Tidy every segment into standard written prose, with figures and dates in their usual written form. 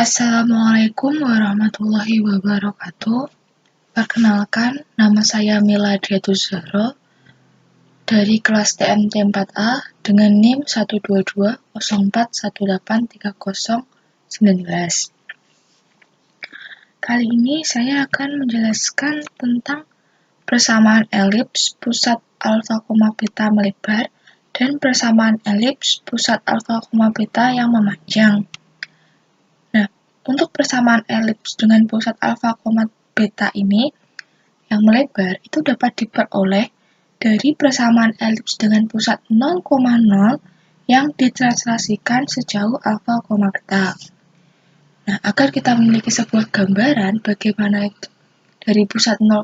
Assalamualaikum warahmatullahi wabarakatuh. Perkenalkan, nama saya Miladria Tuzahro dari kelas TMT 4A dengan NIM 12204183019. Kali ini saya akan menjelaskan tentang persamaan elips pusat alfa koma beta melebar dan persamaan elips pusat alfa koma beta yang memanjang. Untuk persamaan elips dengan pusat alfa koma beta ini yang melebar itu dapat diperoleh dari persamaan elips dengan pusat 0,0 yang ditranslasikan sejauh alfa koma beta. Nah, agar kita memiliki sebuah gambaran bagaimana itu dari pusat 0,0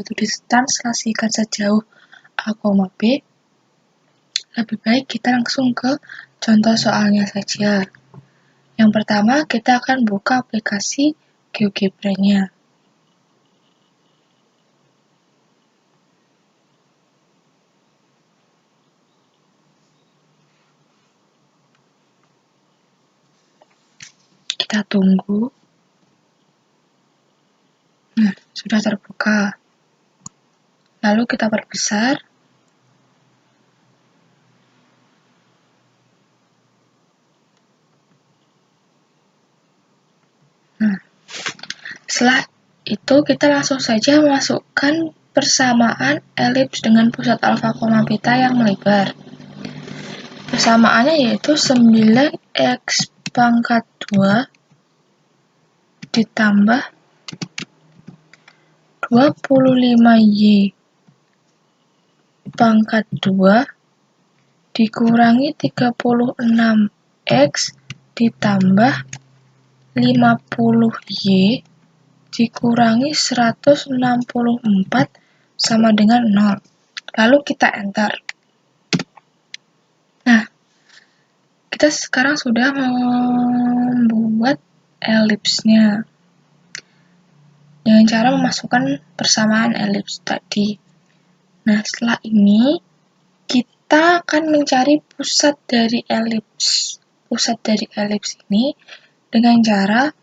itu ditranslasikan sejauh A, B, lebih baik kita langsung ke contoh soalnya saja. Yang pertama, kita akan buka aplikasi GeoGebra-nya. Kita tunggu. Nah, sudah terbuka. Lalu kita perbesar. Nah, setelah itu kita langsung saja masukkan persamaan elips dengan pusat alfa koma beta yang melebar. Persamaannya yaitu 9x pangkat 2 ditambah 25y pangkat 2 dikurangi 36x ditambah 50y dikurangi 164 sama dengan 0. Lalu kita enter. Nah, kita sekarang sudah membuat elipsnya dengan cara memasukkan persamaan elips tadi. Nah, setelah ini kita akan mencari pusat dari elips. Pusat dari elips ini dengan cara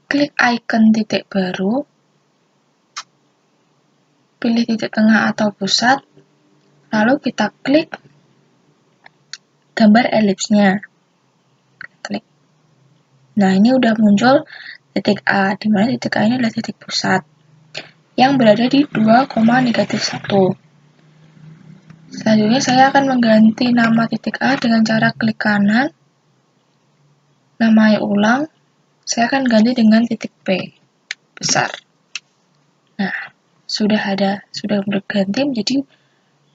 klik icon titik baru, pilih titik tengah atau pusat, lalu kita klik gambar elipsnya. Klik. Nah, ini udah muncul titik A, di mana titik A ini adalah titik pusat yang berada di 2,-1. Selanjutnya saya akan mengganti nama titik A dengan cara klik kanan, namai ulang, saya akan ganti dengan titik P besar. Nah, sudah berganti menjadi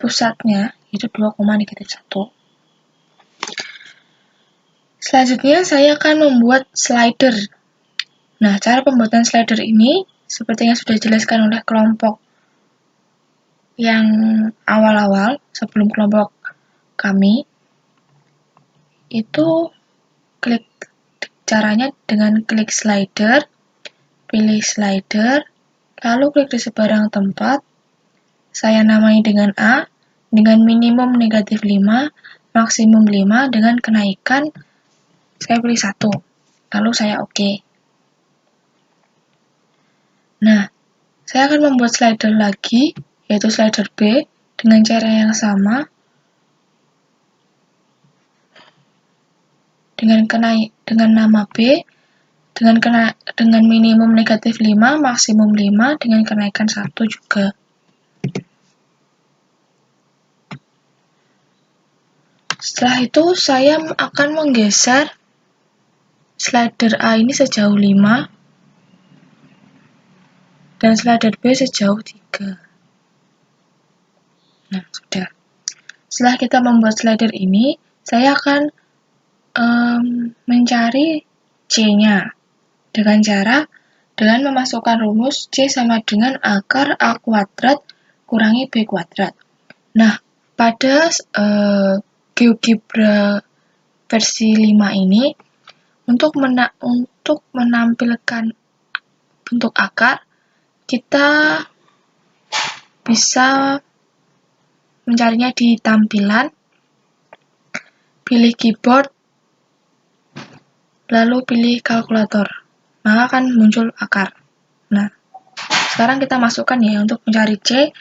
pusatnya yaitu 2,-1. Selanjutnya saya akan membuat slider. Nah, cara pembuatan slider ini seperti yang sudah dijelaskan oleh kelompok yang awal-awal sebelum kelompok kami, itu caranya dengan klik slider, pilih slider, lalu klik di sebarang tempat, saya namai dengan A, dengan minimum -5, maksimum 5, dengan kenaikan, saya pilih 1, lalu saya OK. Nah, saya akan membuat slider lagi, yaitu slider B, dengan cara yang sama, dengan nama B, dengan minimum -5, maksimum 5, dengan kenaikan 1 juga. Setelah itu saya akan menggeser slider A ini sejauh 5 dan slider B sejauh 3. Nah, sudah. Setelah kita membuat slider ini, saya akan mencari C-nya dengan memasukkan rumus C sama dengan akar A kuadrat kurangi B kuadrat. Nah, pada GeoGebra versi 5 ini, untuk menampilkan bentuk akar, kita bisa mencarinya di tampilan, pilih keyboard, lalu pilih kalkulator. maka akan muncul akar. Nah, sekarang kita masukkan ya untuk mencari C.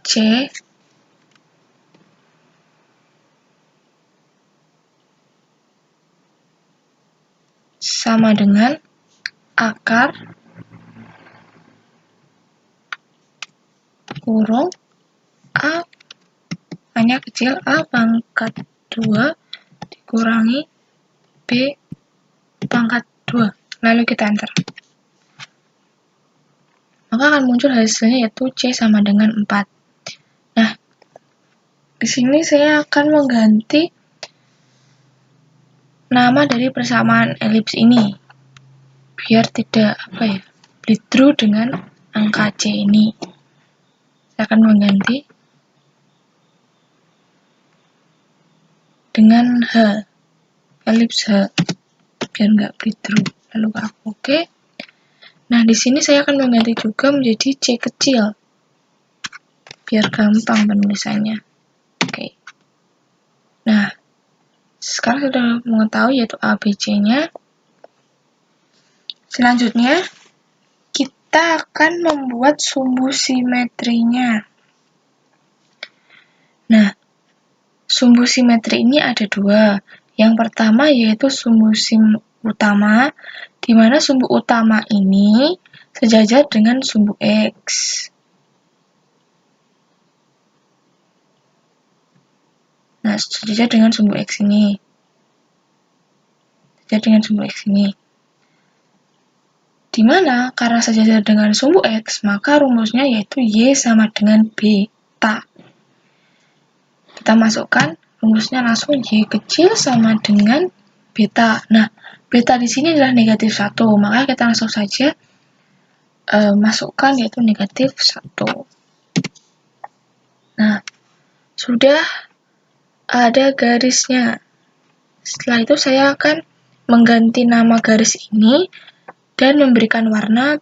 C sama dengan akar kurung A hanya kecil A pangkat 2 dikurangi B pangkat 2. Lalu kita enter. Maka akan muncul hasilnya yaitu C sama dengan 4. Nah, di sini saya akan mengganti nama dari persamaan elips ini biar tidak bleed-through dengan angka C ini. Saya akan mengganti dengan H, elips H, biar nggak bleed-through. Lalu aku oke. Nah, di sini saya akan mengganti juga menjadi C kecil biar gampang penulisannya. Oke. Nah, sekarang sudah mengetahui yaitu ABC-nya. Selanjutnya, kita akan membuat sumbu simetrinya. Nah, sumbu simetri ini ada dua. Yang pertama yaitu sumbu sim utama, di mana sumbu utama ini sejajar dengan sumbu X. Nah, sejajar dengan sumbu X ini. Sejajar dengan sumbu X ini. Dimana karena sejajar dengan sumbu X, maka rumusnya yaitu Y sama dengan beta. Kita masukkan rumusnya langsung Y kecil sama dengan beta. Nah, beta di sini adalah negatif 1, maka kita langsung saja masukkan yaitu negatif 1. Nah, sudah ada garisnya. Setelah itu saya akan mengganti nama garis ini dan memberikan warna,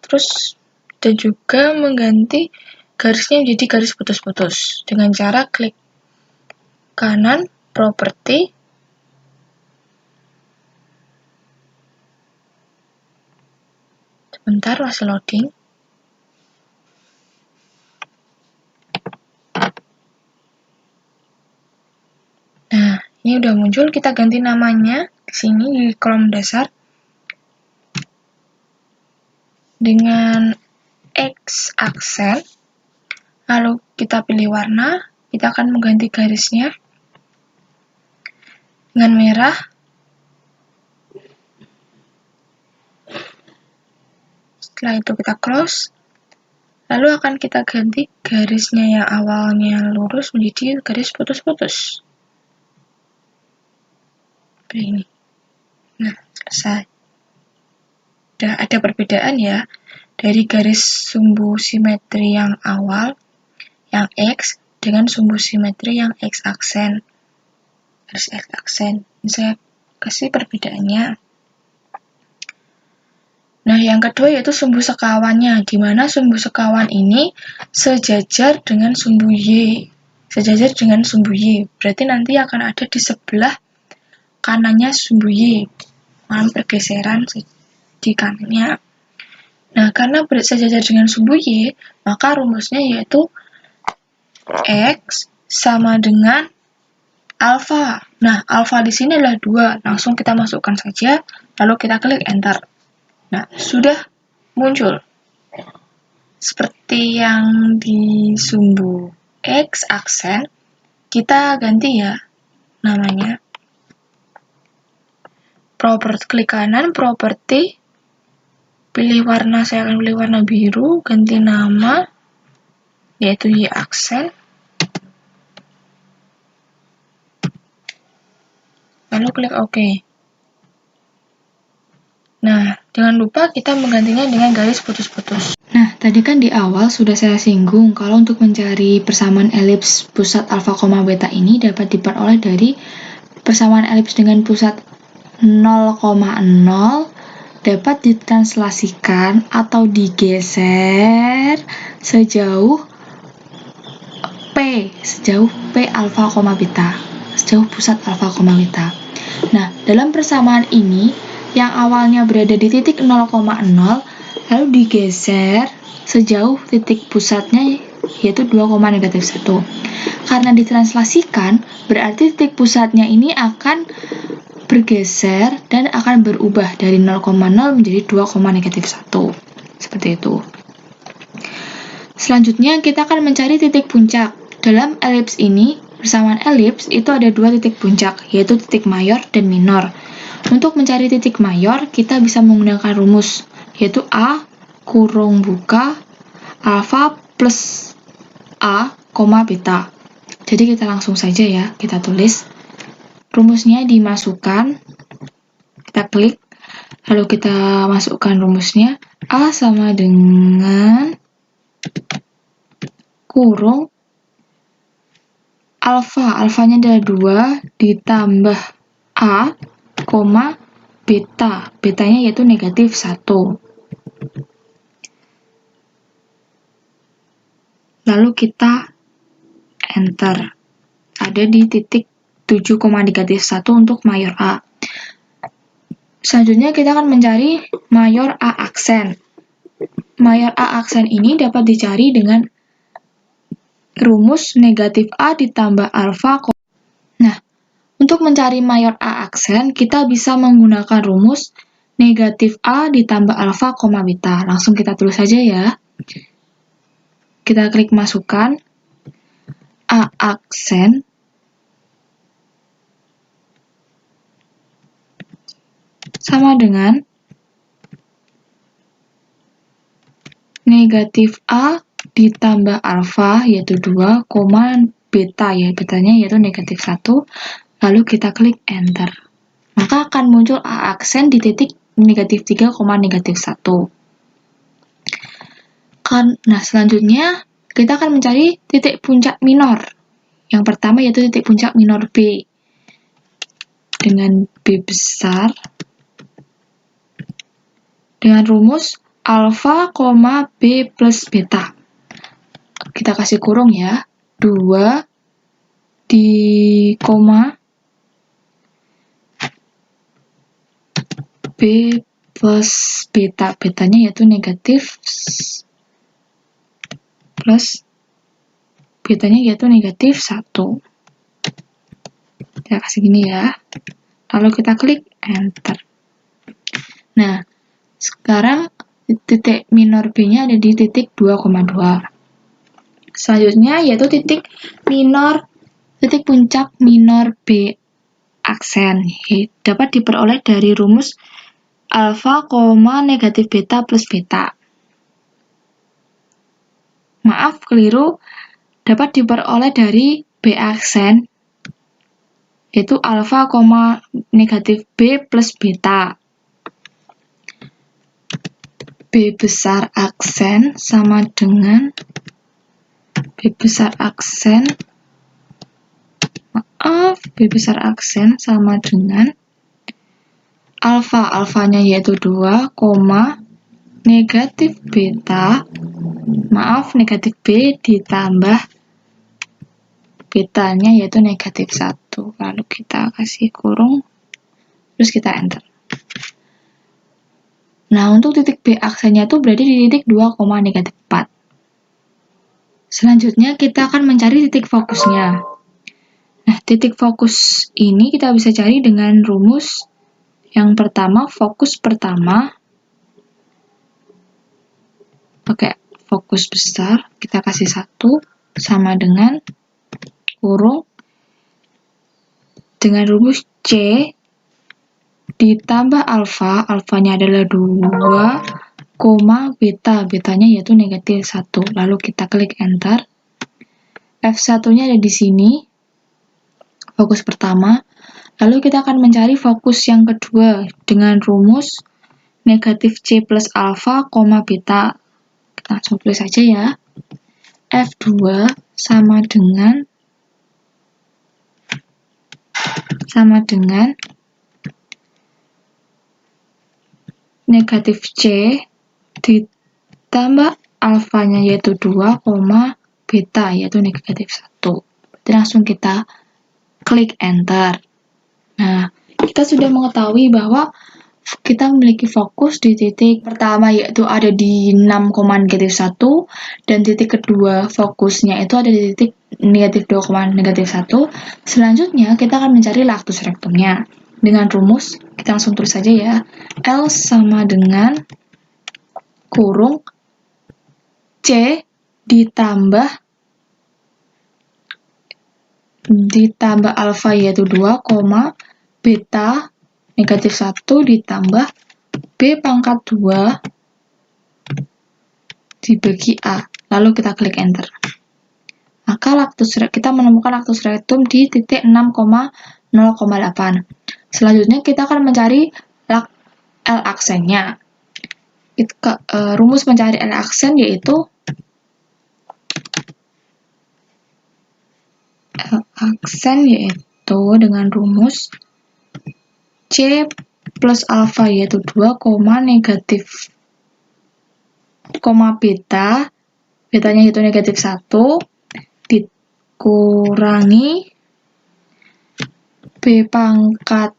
dan juga mengganti garisnya menjadi garis putus-putus dengan cara klik kanan properti, sebentar masih loading. Nah, ini udah muncul, kita ganti namanya di sini di kolom dasar dengan X aksen, lalu kita pilih warna, kita akan mengganti garisnya dengan merah, setelah itu kita close, lalu akan kita ganti garisnya yang awalnya lurus menjadi garis putus-putus seperti ini. Nah, selesai. Sudah ada perbedaan ya dari garis sumbu simetri yang awal, yang X, dengan sumbu simetri yang X aksen. Garis X aksen. Ini saya kasih perbedaannya. Nah, yang kedua yaitu sumbu sekawannya, di mana sumbu sekawan ini sejajar dengan sumbu Y. Sejajar dengan sumbu Y. Berarti nanti akan ada di sebelah kanannya sumbu Y. Pergeseran di kanannya. Nah, karena sejajar dengan sumbu Y, maka rumusnya yaitu X sama dengan alfa. Nah, alfa di sini adalah 2. Langsung kita masukkan saja, lalu kita klik enter. Nah, sudah muncul. Seperti yang di sumbu X aksen, kita ganti ya namanya. Klik kanan, properti, pilih warna, saya akan pilih warna biru, ganti nama, yaitu Y aksen. Lalu klik OK. Nah, jangan lupa kita menggantinya dengan garis putus-putus. Nah, tadi kan di awal sudah saya singgung kalau untuk mencari persamaan elips pusat alfa, beta ini dapat diperoleh dari persamaan elips dengan pusat 0,0 dapat ditranslasikan atau digeser sejauh P alfa, beta, sejauh pusat alfa, beta. Nah, dalam persamaan ini yang awalnya berada di titik 0,0 lalu digeser sejauh titik pusatnya yaitu 2,-1. Karena ditranslasikan, berarti titik pusatnya ini akan bergeser dan akan berubah dari 0,0 menjadi 2,-1. Seperti itu. Selanjutnya kita akan mencari titik puncak. Dalam elips ini, persamaan elips itu ada dua titik puncak, yaitu titik mayor dan minor. Untuk mencari titik mayor, kita bisa menggunakan rumus, yaitu A kurung buka alfa plus A, beta. Jadi kita langsung saja ya, kita tulis. Rumusnya dimasukkan, kita klik, lalu kita masukkan rumusnya. A sama dengan kurung alfa, alfanya adalah 2, ditambah A, beta, betanya yaitu -1. Lalu kita enter. Ada di titik 7,-1 untuk mayor A. Selanjutnya kita akan mencari mayor A aksen. Mayor A aksen ini dapat dicari dengan rumus negatif A ditambah alfa. Nah, untuk mencari mayor A aksen, kita bisa menggunakan rumus negatif A ditambah alfa, beta. Langsung kita tulis saja ya. Kita klik masukkan. A aksen sama dengan negatif A ditambah alfa, yaitu 2, beta, ya, betanya yaitu -1, lalu kita klik enter. Maka akan muncul A aksen di titik -3, -1. Nah, selanjutnya kita akan mencari titik puncak minor. Yang pertama yaitu titik puncak minor B. Dengan B besar, dengan rumus alfa, B plus beta. Kita kasih kurung ya, 2 di koma B plus beta. Betanya yaitu negatif plus betanya yaitu -1. Kita kasih gini ya. Lalu kita klik enter. Nah, sekarang titik minor B-nya ada di titik 2,2. Selanjutnya yaitu titik puncak minor B aksen. Dapat diperoleh dari rumus alfa, negatif beta plus beta. Maaf, keliru. Dapat diperoleh dari B aksen, yaitu alfa, negatif B plus beta. B besar aksen sama dengan B besar aksen sama dengan alfa, alfanya yaitu 2, negatif beta, negatif B ditambah betanya yaitu -1. Lalu kita kasih kurung, terus kita enter. Nah, untuk titik B aksennya itu berada di titik 2,-4. Selanjutnya kita akan mencari titik fokusnya. Nah, titik fokus ini kita bisa cari dengan rumus yang pertama, fokus pertama. Pakai fokus besar, kita kasih 1 sama dengan kurung dengan rumus C ditambah alfa, alfanya adalah 2, beta, betanya yaitu -1. Lalu kita klik enter. F1-nya ada di sini, fokus pertama. Lalu kita akan mencari fokus yang kedua dengan rumus negatif C plus alfa, beta. Kita langsung tulis saja ya. F2 sama dengan negatif C ditambah alfanya yaitu 2, beta yaitu -1. Jadi langsung kita klik enter. Nah, kita sudah mengetahui bahwa kita memiliki fokus di titik pertama yaitu ada di 6,-1 dan titik kedua fokusnya itu ada di titik -2,-1. Selanjutnya kita akan mencari lactus rectumnya. Dengan rumus kita langsung tulis saja ya. L sama dengan kurung C ditambah alfa yaitu 2, beta -1 ditambah B pangkat 2 dibagi A. Lalu kita klik enter. Maka kita menemukan lactus rectum di titik 6,0,8. Selanjutnya kita akan mencari L aksennya. Rumus mencari L aksen yaitu dengan rumus C plus alfa yaitu 2, negatif, beta, betanya itu -1, dikurangi B pangkat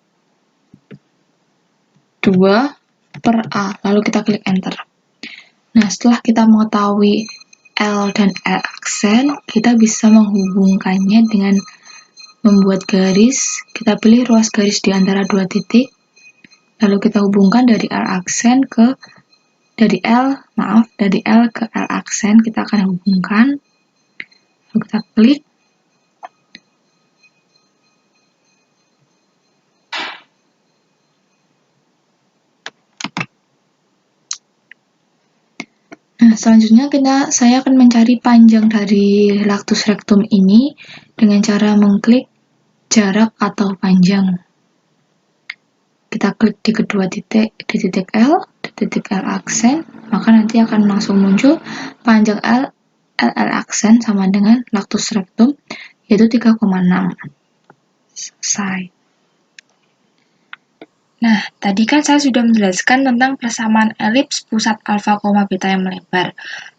2 per A. Lalu kita klik enter. Nah, setelah kita mengetahui L dan L aksen, kita bisa menghubungkannya dengan membuat garis. Kita pilih ruas garis di antara dua titik, lalu kita hubungkan dari L ke L aksen, kita akan hubungkan. Lalu kita klik. Nah, selanjutnya saya akan mencari panjang dari lactus rectum ini dengan cara mengklik jarak atau panjang. Kita klik di kedua titik, di titik L aksen, maka nanti akan langsung muncul panjang L aksen sama dengan lactus rectum, yaitu 3,6. Selesai. Nah, tadi kan saya sudah menjelaskan tentang persamaan elips pusat alfa, beta yang melebar.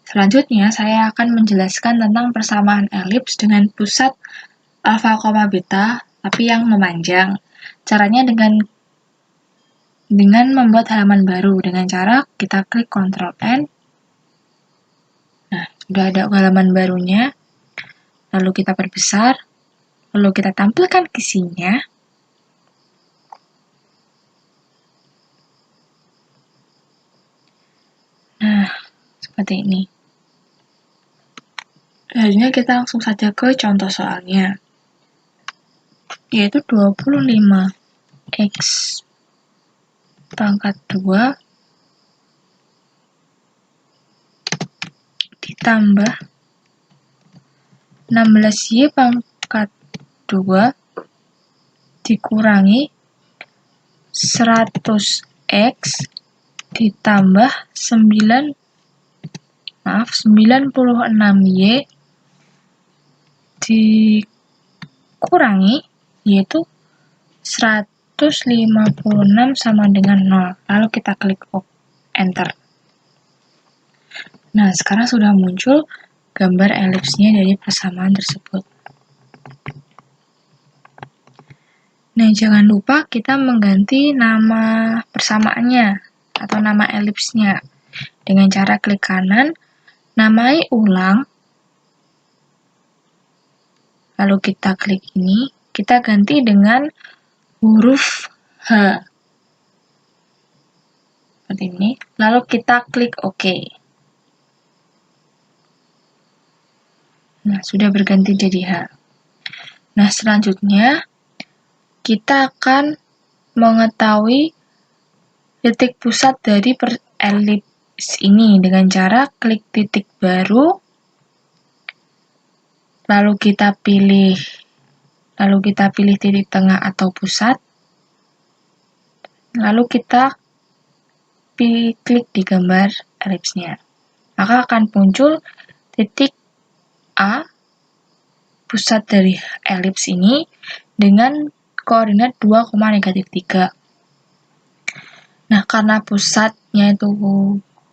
Selanjutnya, saya akan menjelaskan tentang persamaan elips dengan pusat alfa, beta, tapi yang memanjang. Caranya dengan membuat halaman baru, dengan cara kita klik Ctrl N. Nah, sudah ada halaman barunya. Lalu kita perbesar, lalu kita tampilkan isinya. Nah, seperti ini. Selanjutnya kita langsung saja ke contoh soalnya, yaitu 25x pangkat 2 ditambah 16y pangkat 2 dikurangi 100x ditambah 96y dikurangi, yaitu 156 sama dengan 0. Lalu kita klik enter. Nah, sekarang sudah muncul gambar elipsnya dari persamaan tersebut. Nah, jangan lupa kita mengganti nama persamaannya atau nama elipsnya dengan cara klik kanan, namai ulang, lalu kita klik ini, kita ganti dengan huruf H. Seperti ini. Lalu kita klik OK. Nah, sudah berganti jadi H. Nah, selanjutnya kita akan mengetahui titik pusat dari elips ini dengan cara klik titik baru, lalu kita pilih titik tengah atau pusat, lalu kita klik di gambar elipsnya. Maka akan muncul titik A, pusat dari elips ini, dengan koordinat 2,-3. Nah, karena pusatnya itu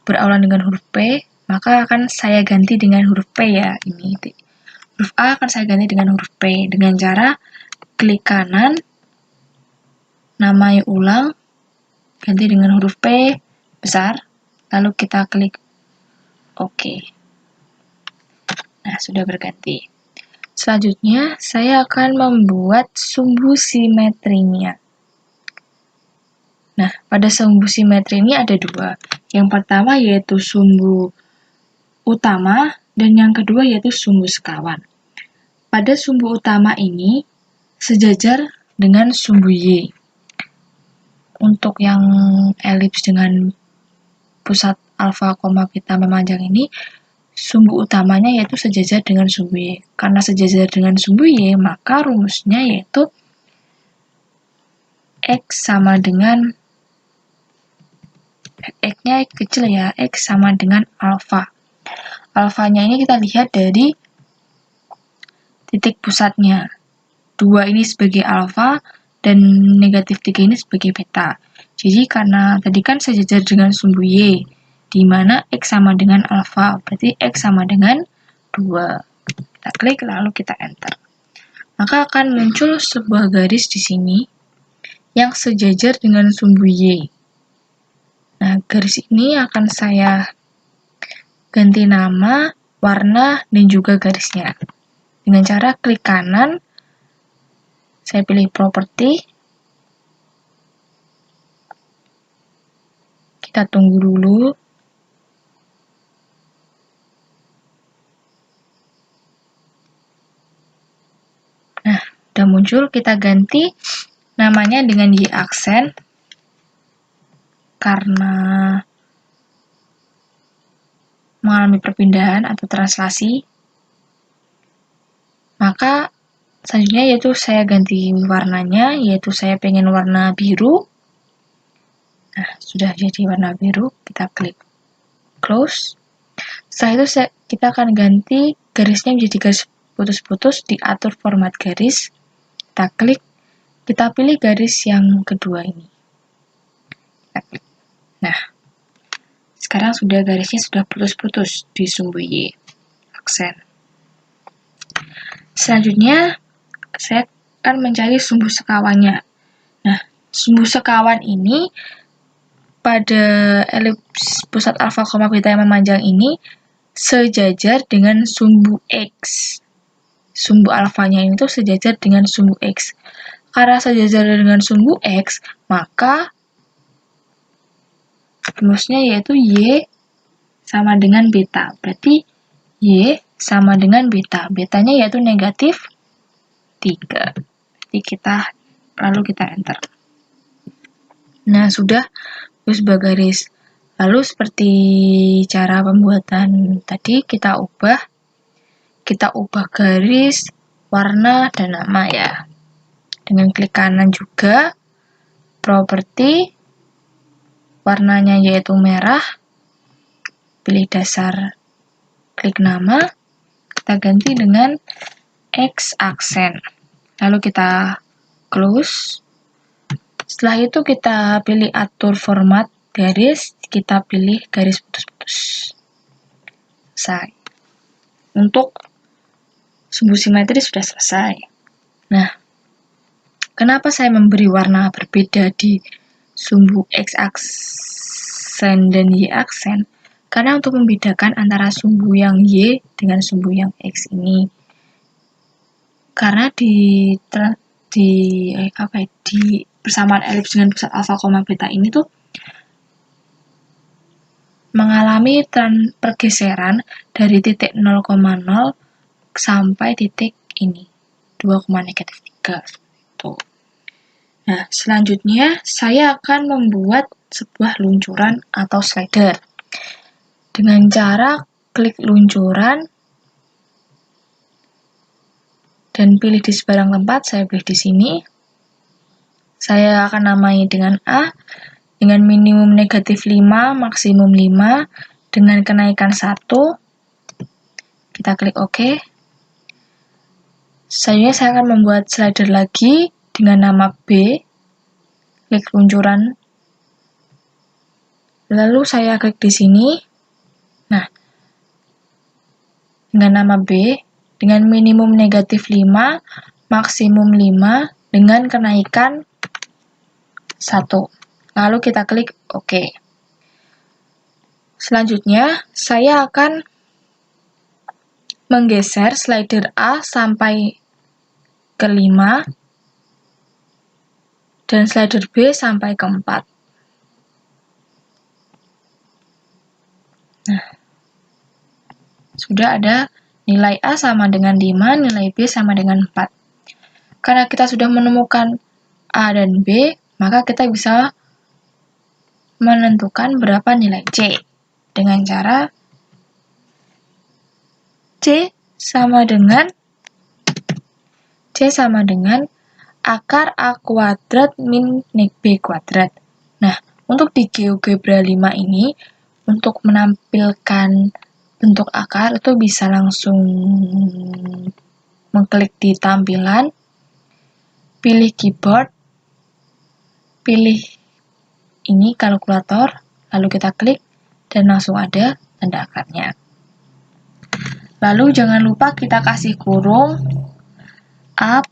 berulang dengan huruf P, maka akan saya ganti dengan huruf P ya. Ini huruf A akan saya ganti dengan huruf P dengan cara klik kanan, namai ulang, ganti dengan huruf P besar, lalu kita klik OK. Nah, sudah berganti. Selanjutnya, saya akan membuat sumbu simetrinya. Nah, pada sumbu simetri ini ada dua. Yang pertama yaitu sumbu utama, dan yang kedua yaitu sumbu sekawan. Pada sumbu utama ini, sejajar dengan sumbu Y. Untuk yang elips dengan pusat alfa, beta memanjang ini, sumbu utamanya yaitu sejajar dengan sumbu Y. Karena sejajar dengan sumbu Y, maka rumusnya yaitu X sama dengan, X-nya kecil ya, X sama dengan alfa. Alfanya ini kita lihat dari titik pusatnya. 2 ini sebagai alfa, dan negatif 3 ini sebagai beta. Jadi karena tadi kan sejajar dengan sumbu Y, di mana X sama dengan alfa, berarti X sama dengan 2. Kita klik, lalu kita enter. Maka akan muncul sebuah garis di sini yang sejajar dengan sumbu Y. Nah, garis ini akan saya ganti nama, warna, dan juga garisnya. Dengan cara klik kanan, saya pilih properti, kita tunggu dulu. Nah, udah muncul, kita ganti namanya dengan Y aksen, karena mengalami perpindahan atau translasi. Maka selanjutnya yaitu saya ganti warnanya, yaitu saya pengen warna biru. Nah, sudah jadi warna biru, kita klik close. Setelah itu kita akan ganti garisnya menjadi garis putus-putus, diatur format garis. Kita klik, kita pilih garis yang kedua ini. Kita klik. Nah, sekarang sudah garisnya sudah putus-putus di sumbu Y aksen. Selanjutnya, saya akan mencari sumbu sekawannya. Nah, sumbu sekawan ini pada elips pusat alfa, beta yang memanjang ini sejajar dengan sumbu X. Sumbu alfanya ini tuh sejajar dengan sumbu X. Karena sejajar dengan sumbu X, maka rumusnya yaitu Y sama dengan beta. Berarti Y sama dengan beta. Betanya yaitu negatif 3. Jadi lalu kita enter. Nah, sudah sebuah garis. Lalu seperti cara pembuatan tadi, kita ubah garis, warna, dan nama ya. Dengan klik kanan juga, properti, warnanya yaitu merah, pilih dasar, klik nama, kita ganti dengan X aksen. Lalu kita close. Setelah itu kita pilih atur format garis, kita pilih garis putus-putus. Selesai. Untuk sumbu simetri sudah selesai. Nah, kenapa saya memberi warna berbeda di sumbu X aksen dan Y aksen? Karena untuk membedakan antara sumbu yang Y dengan sumbu yang X ini. Karena di persamaan elips dengan pusat alfa, beta ini tuh mengalami pergeseran dari titik 0,0 sampai titik ini 2,-3 itu. Nah, selanjutnya saya akan membuat sebuah luncuran atau slider dengan cara klik luncuran dan pilih di sebarang tempat. Saya pilih di sini. Saya akan namai dengan A, dengan minimum negatif 5, maksimum 5, dengan kenaikan 1. Kita klik OK. Selanjutnya saya akan membuat slider lagi dengan nama B, klik luncuran. Lalu saya klik di sini. Nah, dengan nama B, dengan minimum negatif 5, maksimum 5, dengan kenaikan 1. Lalu kita klik OK. Selanjutnya, saya akan menggeser slider A sampai ke 5 dan slider B sampai ke 4. Nah, sudah ada nilai A sama dengan 5, nilai B sama dengan 4. Karena kita sudah menemukan A dan B, maka kita bisa menentukan berapa nilai C dengan cara C sama dengan akar A kuadrat min nek B kuadrat. Nah, untuk di GeoGebra 5 ini, untuk menampilkan bentuk akar itu bisa langsung mengklik di tampilan, pilih keyboard, pilih ini kalkulator, lalu kita klik dan langsung ada tanda akarnya. Lalu jangan lupa kita kasih kurung A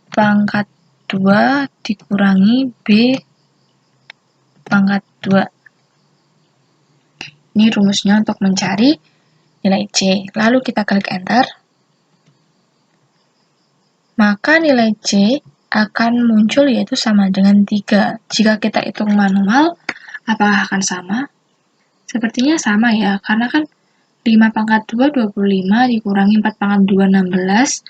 pangkat 2 dikurangi B pangkat 2. Ini rumusnya untuk mencari nilai C. Lalu kita klik enter. Maka nilai C akan muncul yaitu sama dengan 3. Jika kita hitung manual, apakah akan sama? Sepertinya sama ya, karena kan 5 pangkat 2, 25, dikurangi 4 pangkat 2, 16.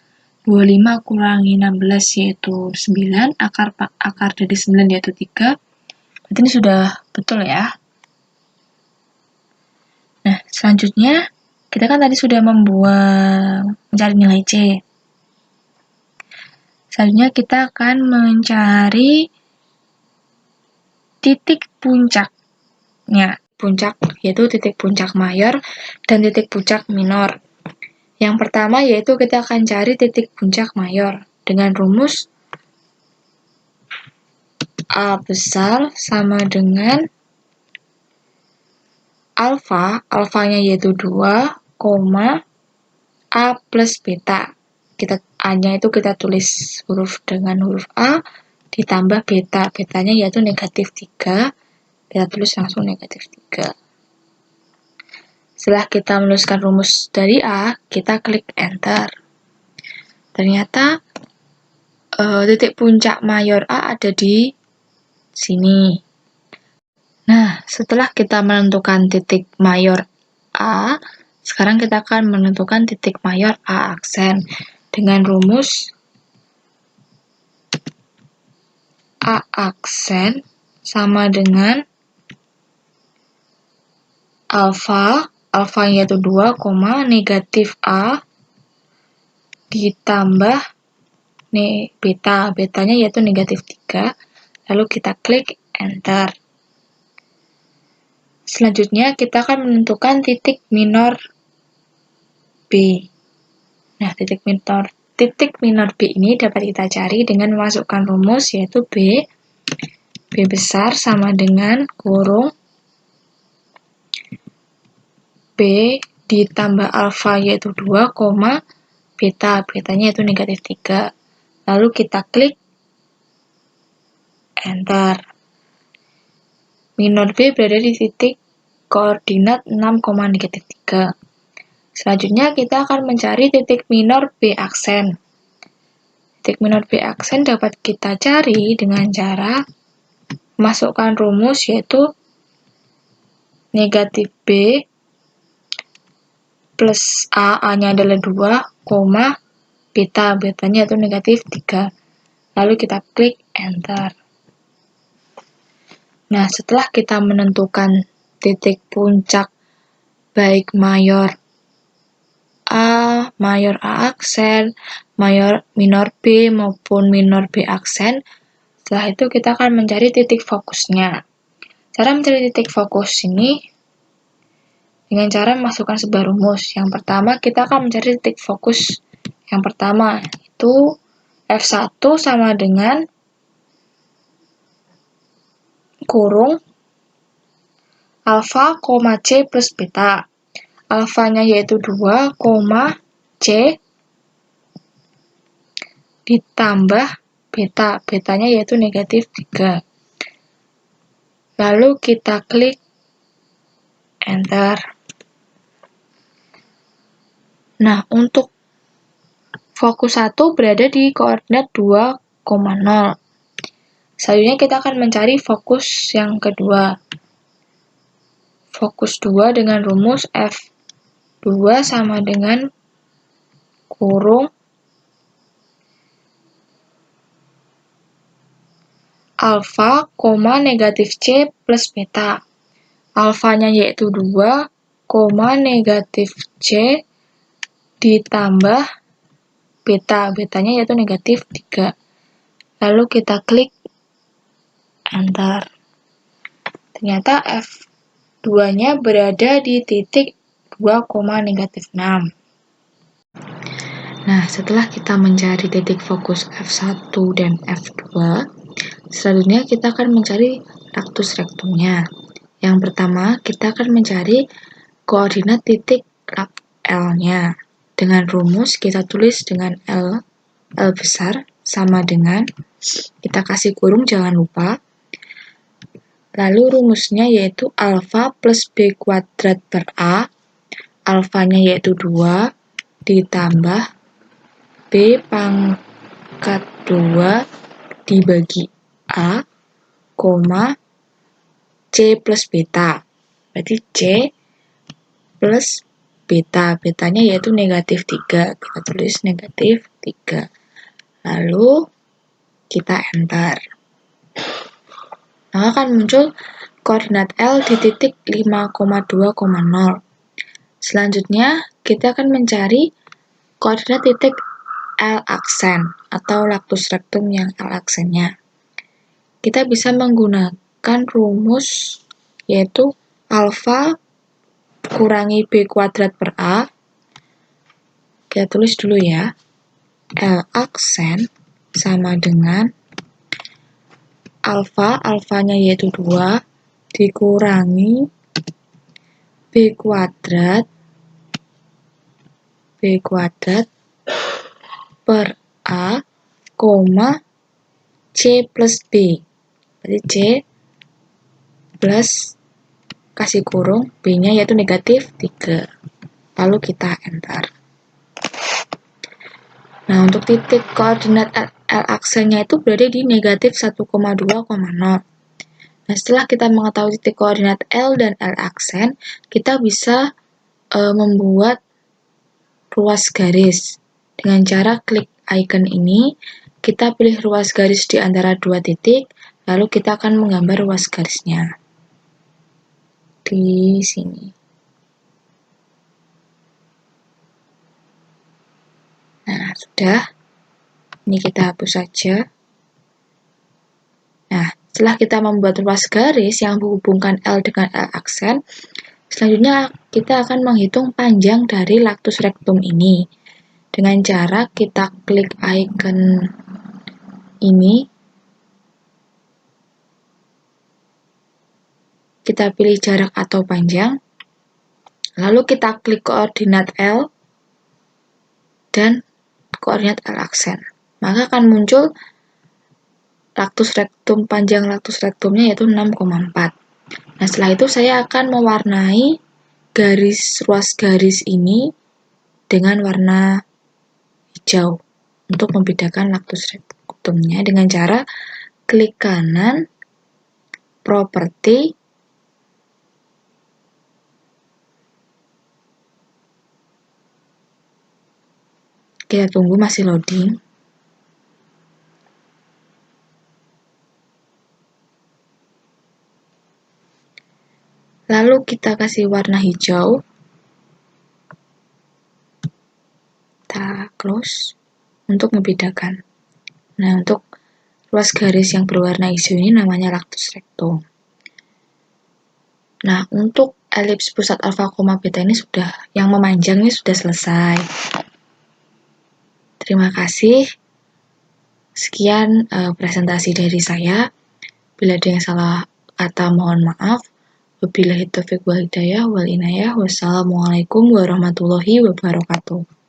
25 kurangi 16 yaitu 9, akar dari 9 yaitu 3. Berarti ini sudah betul ya. Nah, selanjutnya, kita kan tadi sudah mencari nilai C. Selanjutnya kita akan mencari titik puncaknya. Puncak yaitu titik puncak mayor dan titik puncak minor. Yang pertama yaitu kita akan cari titik puncak mayor dengan rumus A besar sama dengan alfa, alfanya yaitu 2, A plus beta. A-nya itu kita tulis huruf dengan huruf A ditambah beta. Betanya yaitu negatif 3. Kita tulis langsung negatif 3. Setelah kita menuliskan rumus dari A, kita klik enter. Ternyata titik puncak mayor A ada di sini. Nah, setelah kita menentukan titik mayor A, sekarang kita akan menentukan titik mayor A aksen dengan rumus A aksen sama dengan alfa, alfanya yaitu 2, negatif A ditambah beta, betanya yaitu negatif 3, lalu kita klik enter. Selanjutnya kita akan menentukan titik minor B. Nah, titik minor B ini dapat kita cari dengan memasukkan rumus yaitu B besar sama dengan kurung B ditambah alfa yaitu 2, beta, betanya yaitu negatif 3. Lalu kita klik enter. Minor B berada di titik koordinat 6, negatif 3. Selanjutnya kita akan mencari titik minor B aksen. Titik minor B aksen dapat kita cari dengan cara masukkan rumus yaitu negatif B plus A-nya adalah 2, beta, betanya itu negatif 3. Lalu kita klik enter. Nah, setelah kita menentukan titik puncak baik mayor A aksen, minor B maupun minor B aksen, setelah itu kita akan mencari titik fokusnya. Cara mencari titik fokus ini dengan cara memasukkan sebuah rumus. Yang pertama, kita akan mencari titik fokus yang pertama, itu F1 sama dengan kurung alfa, C plus beta. Alfanya yaitu 2, C ditambah beta. Betanya yaitu negatif 3. Lalu kita klik Enter. Nah, untuk fokus 1 berada di koordinat 2,0. Selanjutnya kita akan mencari fokus yang kedua. Fokus 2 dengan rumus F2 sama dengan kurung alfa, negatif C plus beta. Alfanya yaitu 2, negatif C ditambah beta. Betanya yaitu negatif 3. Lalu kita klik Enter. Ternyata F2-nya berada di titik 2, negatif 6. Nah, setelah kita mencari titik fokus F1 dan F2, selanjutnya kita akan mencari lactus rectumnya. Yang pertama, kita akan mencari koordinat titik L-nya. Dengan rumus kita tulis dengan L besar sama dengan, kita kasih kurung jangan lupa. Lalu rumusnya yaitu alfa plus B kuadrat per A. Alfanya yaitu 2 ditambah B pangkat 2 dibagi A, C plus beta. Berarti C plus beta. Betanya yaitu negatif 3. Kita tulis negatif 3. Lalu kita Enter. Maka akan muncul koordinat L di titik 5,2,0. Selanjutnya, kita akan mencari koordinat titik L aksen atau lactus rectum yang L aksennya. Kita bisa menggunakan rumus yaitu alfa kurangi B kuadrat per A. Kita tulis dulu ya. L aksen sama dengan alfanya yaitu 2 dikurangi B kuadrat per A, C plus B. Berarti C plus kasih kurung B-nya yaitu negatif 3. Lalu kita Enter. Nah, untuk titik koordinat L aksennya itu berada di negatif 1,2,0. Nah, setelah kita mengetahui titik koordinat L dan L aksen, kita bisa membuat ruas garis. Dengan cara klik icon ini, kita pilih ruas garis di antara dua titik, lalu kita akan menggambar ruas garisnya. Di sini. Nah, sudah. Ini kita hapus saja. Nah, setelah kita membuat ruas garis yang menghubungkan L dengan L aksen, selanjutnya kita akan menghitung panjang dari lactus rectum ini. Dengan cara kita klik icon ini, kita pilih jarak atau panjang, lalu kita klik koordinat L dan koordinat L aksen. Maka akan muncul lactus rectum, panjang lactus rectumnya yaitu 6,4. Nah, setelah itu saya akan mewarnai ruas garis ini dengan warna hijau untuk membedakan lactus rectumnya dengan cara klik kanan, properti, kita tunggu masih loading. Lalu kita kasih warna hijau. Kita close untuk membedakan. Nah, untuk ruas garis yang berwarna hijau ini namanya lactus rectum. Nah, untuk elips pusat alfa, beta ini yang memanjang ini sudah selesai. Terima kasih. Sekian presentasi dari saya. Bila ada yang salah kata, mohon maaf. Wabillahi taufiq wal hidayah wal inayah. Wassalamualaikum warahmatullahi wabarakatuh.